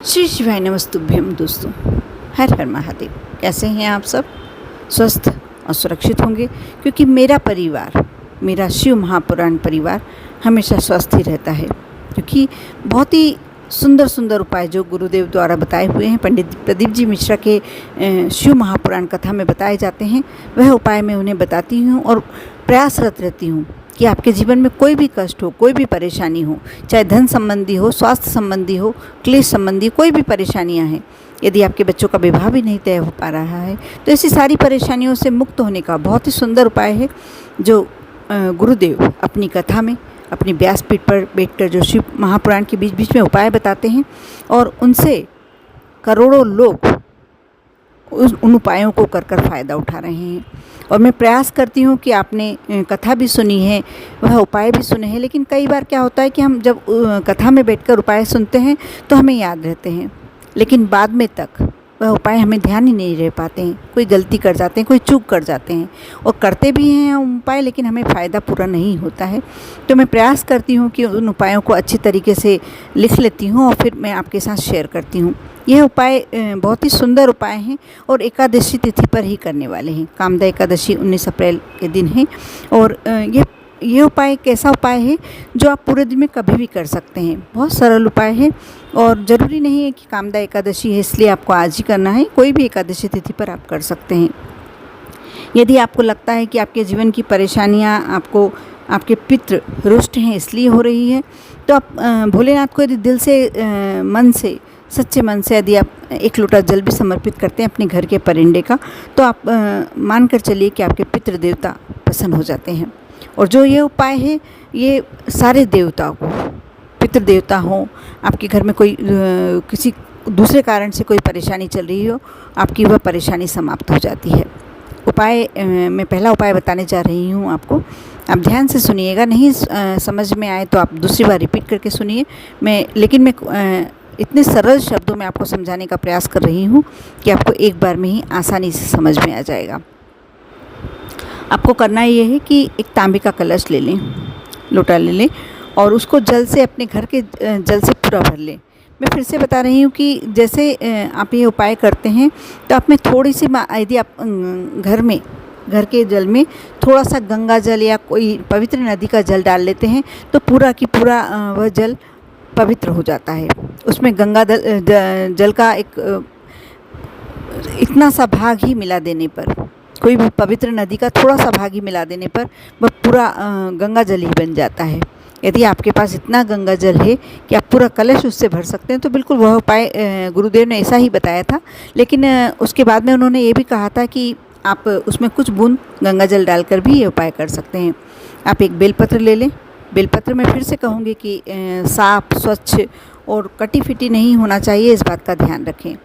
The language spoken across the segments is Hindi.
श्री शिवाय नमस्तुभ्यम। दोस्तों, हर हर महादेव। कैसे हैं आप सब? स्वस्थ और सुरक्षित होंगे, क्योंकि मेरा परिवार, मेरा शिव महापुराण परिवार हमेशा स्वस्थ ही रहता है। क्योंकि बहुत ही सुंदर सुंदर उपाय जो गुरुदेव द्वारा बताए हुए हैं, पंडित प्रदीप जी मिश्रा के शिव महापुराण कथा में बताए जाते हैं, वह उपाय मैं उन्हें बताती हूँ और प्रयासरत रहती हूँ कि आपके जीवन में कोई भी कष्ट हो, कोई भी परेशानी हो, चाहे धन संबंधी हो, स्वास्थ्य संबंधी हो, क्लेश संबंधी, कोई भी परेशानियां हैं, यदि आपके बच्चों का विवाह भी नहीं तय हो पा रहा है, तो ऐसी सारी परेशानियों से मुक्त होने का बहुत ही सुंदर उपाय है जो गुरुदेव अपनी कथा में, अपनी व्यासपीठ पर बैठकर जो शिव महापुराण के बीच बीच में उपाय बताते हैं, और उनसे करोड़ों लोग उन उपायों को कर कर फ़ायदा उठा रहे हैं। और मैं प्रयास करती हूँ कि आपने कथा भी सुनी है, वह उपाय भी सुने हैं, लेकिन कई बार क्या होता है कि हम जब कथा में बैठकर उपाय सुनते हैं तो हमें याद रहते हैं, लेकिन बाद में तक वह उपाय हमें ध्यान ही नहीं रह पाते हैं। कोई गलती कर जाते हैं, कोई चूक कर जाते हैं, और करते भी हैं हम उपाय, लेकिन हमें फ़ायदा पूरा नहीं होता है। तो मैं प्रयास करती हूँ कि उन उपायों को अच्छी तरीके से लिख लेती हूँ और फिर मैं आपके साथ शेयर करती हूँ। यह उपाय बहुत ही सुंदर उपाय हैं और एकादशी तिथि पर ही करने वाले हैं। कामदा एकादशी 19 अप्रैल के दिन है, और ये उपाय कैसा उपाय है जो आप पूरे दिन में कभी भी कर सकते हैं। बहुत सरल उपाय है, और ज़रूरी नहीं है कि कामदा एकादशी है इसलिए आपको आज ही करना है। कोई भी एकादशी तिथि पर आप कर सकते हैं। यदि आपको लगता है कि आपके जीवन की परेशानियां आपको, आपके पितृ रुष्ट हैं इसलिए हो रही है, तो आप भोलेनाथ को यदि दिल से, मन से, सच्चे मन से यदि आप एक लोटा जल भी समर्पित करते हैं अपने घर के परिंदे का, तो आप मान कर चलिए कि आपके पितृ देवता प्रसन्न हो जाते हैं। और जो ये उपाय है, ये सारे देवताओं को, पितृ देवता हो, आपके घर में कोई किसी दूसरे कारण से कोई परेशानी चल रही हो, आपकी वह परेशानी समाप्त हो जाती है। उपाय मैं पहला उपाय बताने जा रही हूँ आपको। आप ध्यान से सुनिएगा, नहीं समझ में आए तो आप दूसरी बार रिपीट करके सुनिए। लेकिन मैं इतने सरल शब्दों में आपको समझाने का प्रयास कर रही हूँ कि आपको एक बार में ही आसानी से समझ में आ जाएगा। आपको करना ये है कि एक तांबे का कलश ले लें, लोटा ले लें, और उसको जल से, अपने घर के जल से पूरा भर लें। मैं फिर से बता रही हूँ कि जैसे आप ये उपाय करते हैं तो आप में थोड़ी सी, यदि आप घर के जल में थोड़ा सा गंगा जल या कोई पवित्र नदी का जल डाल लेते हैं तो पूरा की पूरा वह जल पवित्र हो जाता है। उसमें गंगा जल का एक इतना सा भाग ही मिला देने पर, कोई भी पवित्र नदी का थोड़ा सा भाग ही मिला देने पर वह पूरा गंगा जल ही बन जाता है। यदि आपके पास इतना गंगा जल है कि आप पूरा कलश उससे भर सकते हैं, तो बिल्कुल वह उपाय गुरुदेव ने ऐसा ही बताया था। लेकिन उसके बाद में उन्होंने ये भी कहा था कि आप उसमें कुछ बूंद गंगा जल डालकर भी ये उपाय कर सकते हैं। आप एक बेलपत्र ले लें। बेलपत्र में फिर से कहूँगी कि साफ, स्वच्छ और कटी फिटी नहीं होना चाहिए, इस बात का ध्यान रखें।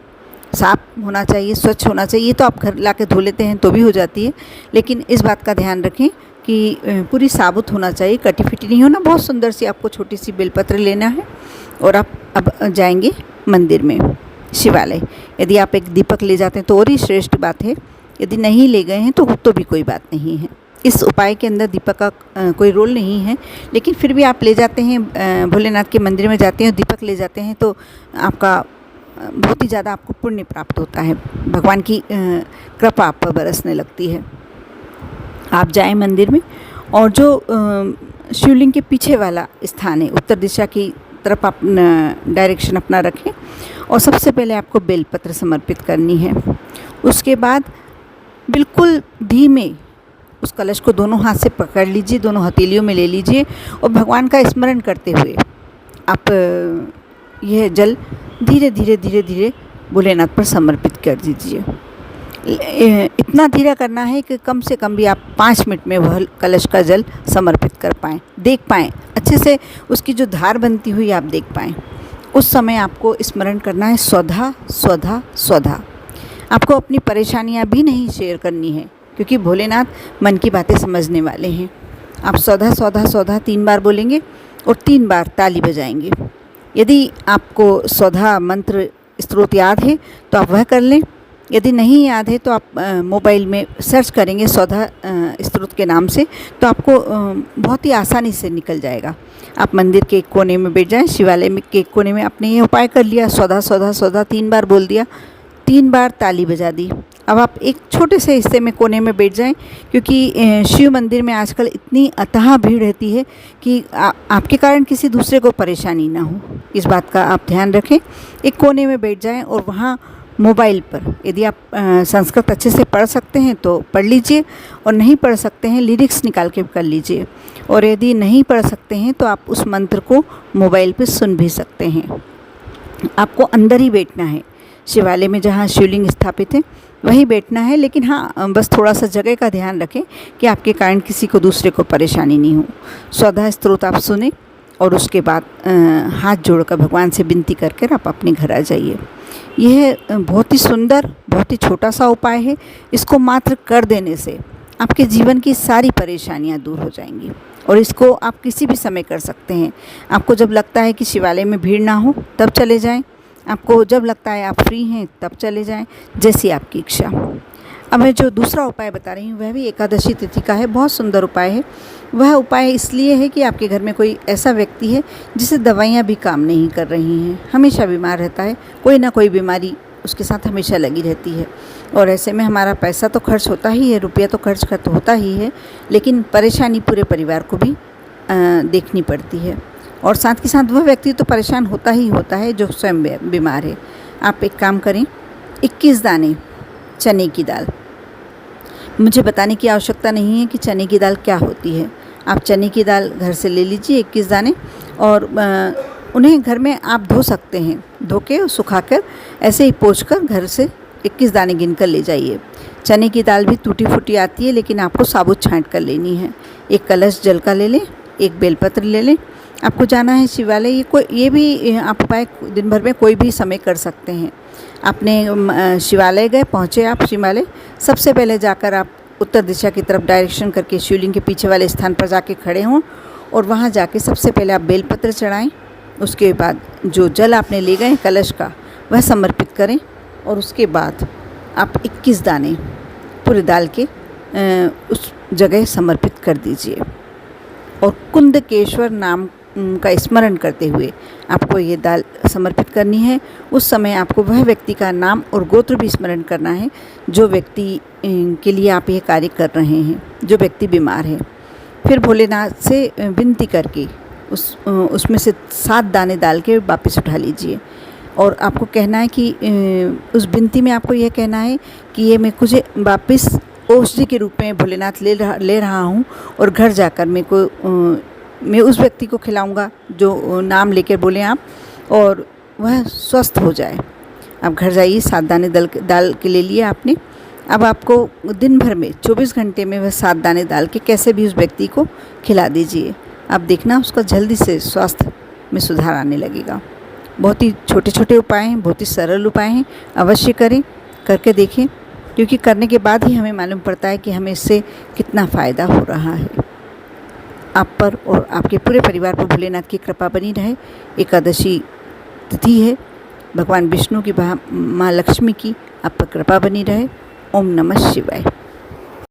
साफ होना चाहिए, स्वच्छ होना चाहिए। ये तो आप घर ला के धो लेते हैं तो भी हो जाती है, लेकिन इस बात का ध्यान रखें कि पूरी साबुत होना चाहिए, कटी फिटी नहीं होना। बहुत सुंदर सी आपको छोटी सी बेलपत्र लेना है, और आप अब जाएंगे मंदिर में, शिवालय। यदि आप एक दीपक ले जाते हैं तो और ही श्रेष्ठ बात है। यदि नहीं ले गए हैं तो भी कोई बात नहीं है। इस उपाय के अंदर दीपक का कोई रोल नहीं है, लेकिन फिर भी आप ले जाते हैं, भोलेनाथ के मंदिर में जाते हैं, दीपक ले जाते हैं, तो आपका बहुत ही ज़्यादा आपको पुण्य प्राप्त होता है। भगवान की कृपा आप पर बरसने लगती है। आप जाएं मंदिर में, और जो शिवलिंग के पीछे वाला स्थान है, उत्तर दिशा की तरफ आप डायरेक्शन अपना रखें, और सबसे पहले आपको बेलपत्र समर्पित करनी है। उसके बाद बिल्कुल धीमे उस कलश को दोनों हाथ से पकड़ लीजिए, दोनों हथेलियों में ले लीजिए, और भगवान का स्मरण करते हुए आप यह जल धीरे धीरे धीरे धीरे भोलेनाथ पर समर्पित कर दीजिए। इतना धीरे करना है कि कम से कम भी आप 5 मिनट में वह कलश का जल समर्पित कर पाएँ, देख पाएँ, अच्छे से उसकी जो धार बनती हुई आप देख पाएँ। उस समय आपको स्मरण करना है स्वधा स्वधा स्वधा। आपको अपनी परेशानियां भी नहीं शेयर करनी है, क्योंकि भोलेनाथ मन की बातें समझने वाले हैं। आप स्वधा स्वधा स्वधा 3 बार बोलेंगे और 3 बार ताली बजाएंगे। यदि आपको स्वधा मंत्र स्त्रोत याद है तो आप वह कर लें, यदि नहीं याद है तो आप मोबाइल में सर्च करेंगे सौधा स्त्रोत के नाम से, तो आपको बहुत ही आसानी से निकल जाएगा। आप मंदिर के एक कोने में बैठ जाएं, शिवालय में के एक कोने में आपने ये उपाय कर लिया, सौधा सौधा सौधा 3 बार बोल दिया, 3 बार ताली बजा दी। अब आप एक छोटे से हिस्से में कोने में बैठ जाएं, क्योंकि शिव मंदिर में आजकल इतनी अथाह भीड़ रहती है कि आपके कारण किसी दूसरे को परेशानी ना हो, इस बात का आप ध्यान रखें। एक कोने में बैठ जाएं और वहाँ मोबाइल पर, यदि आप संस्कृत अच्छे से पढ़ सकते हैं तो पढ़ लीजिए, और नहीं पढ़ सकते हैं लिरिक्स निकाल के कर लीजिए, और यदि नहीं पढ़ सकते हैं तो आप उस मंत्र को मोबाइल पर सुन भी सकते हैं। आपको अंदर ही बैठना है, शिवालय में जहाँ शिवलिंग स्थापित है वहीं बैठना है, लेकिन हाँ बस थोड़ा सा जगह का ध्यान रखें कि आपके कारण किसी को दूसरे को परेशानी नहीं हो। सौधा स्त्रोत आप सुने और उसके बाद हाथ जोड़कर भगवान से विनती करके आप अपने घर आ जाइए। यह बहुत ही सुंदर, बहुत ही छोटा सा उपाय है। इसको मात्र कर देने से आपके जीवन की सारी परेशानियां दूर हो जाएंगी, और इसको आप किसी भी समय कर सकते हैं। आपको जब लगता है कि शिवालय में भीड़ ना हो तब चले जाएं, आपको जब लगता है आप फ्री हैं तब चले जाएं, जैसी आपकी इच्छा। अब मैं जो दूसरा उपाय बता रही हूँ वह भी एकादशी तिथि का है, बहुत सुंदर उपाय है। वह उपाय इसलिए है कि आपके घर में कोई ऐसा व्यक्ति है जिसे दवाइयाँ भी काम नहीं कर रही हैं, हमेशा बीमार रहता है, कोई ना कोई बीमारी उसके साथ हमेशा लगी रहती है, और ऐसे में हमारा पैसा तो खर्च होता ही है, रुपया तो खर्च तो होता ही है, लेकिन परेशानी पूरे परिवार को भी देखनी पड़ती है, और साथ के साथ वह व्यक्ति तो परेशान होता ही होता है जो स्वयं बीमार है। आप एक काम करें, 21 दाने चने की दाल, मुझे बताने की आवश्यकता नहीं है कि चने की दाल क्या होती है। आप चने की दाल घर से ले लीजिए 21 दाने, और उन्हें घर में आप धो सकते हैं, धो के सुखाकर ऐसे ही पोंछकर घर से 21 दाने गिन कर ले जाइए। चने की दाल भी टूटी फूटी आती है, लेकिन आपको साबुत छाँट कर लेनी है। एक कलश जल का ले लें, एक बेलपत्र ले लें। आपको जाना है शिवालय, ये भी आप उपाय दिन भर में कोई भी समय कर सकते हैं। आपने शिवालय गए, पहुँचे आप शिवालय, सबसे पहले जाकर आप उत्तर दिशा की तरफ डायरेक्शन करके शिवलिंग के पीछे वाले स्थान पर जाके खड़े हों, और वहाँ जाके सबसे पहले आप बेलपत्र चढ़ाएं। उसके बाद जो जल आपने ले गए कलश का वह समर्पित करें, और उसके बाद आप 21 दाने पूरे दाल के उस जगह समर्पित कर दीजिए, और कुंदकेश्वर नाम का स्मरण करते हुए आपको ये दाल समर्पित करनी है। उस समय आपको वह व्यक्ति का नाम और गोत्र भी स्मरण करना है जो व्यक्ति के लिए आप ये कार्य कर रहे हैं, जो व्यक्ति बीमार है। फिर भोलेनाथ से विनती करके उसमें से 7 दाने दाल के वापस उठा लीजिए, और आपको कहना है कि उस विनती में आपको यह कहना है कि ये मैं कुछ वापस औषधि के रूप में भोलेनाथ ले रहा हूँ, और घर जाकर मैं उस व्यक्ति को खिलाऊंगा जो नाम लेकर बोले आप, और वह स्वस्थ हो जाए। आप घर जाइए, 7 दाने दाल के ले लिए आपने। अब आपको दिन भर में 24 घंटे में वह 7 दाने दाल के कैसे भी उस व्यक्ति को खिला दीजिए। आप देखना उसका जल्दी से स्वास्थ्य में सुधार आने लगेगा। बहुत ही छोटे छोटे उपाय हैं, बहुत ही सरल उपाय हैं, अवश्य करें, करके देखें, क्योंकि करने के बाद ही हमें मालूम पड़ता है कि हमें इससे कितना फ़ायदा हो रहा है। आप पर और आपके पूरे परिवार पर भोलेनाथ की कृपा बनी रहे। एकादशी तिथि है, भगवान विष्णु की माँ लक्ष्मी की आप पर कृपा बनी रहे। ओम नमः शिवाय।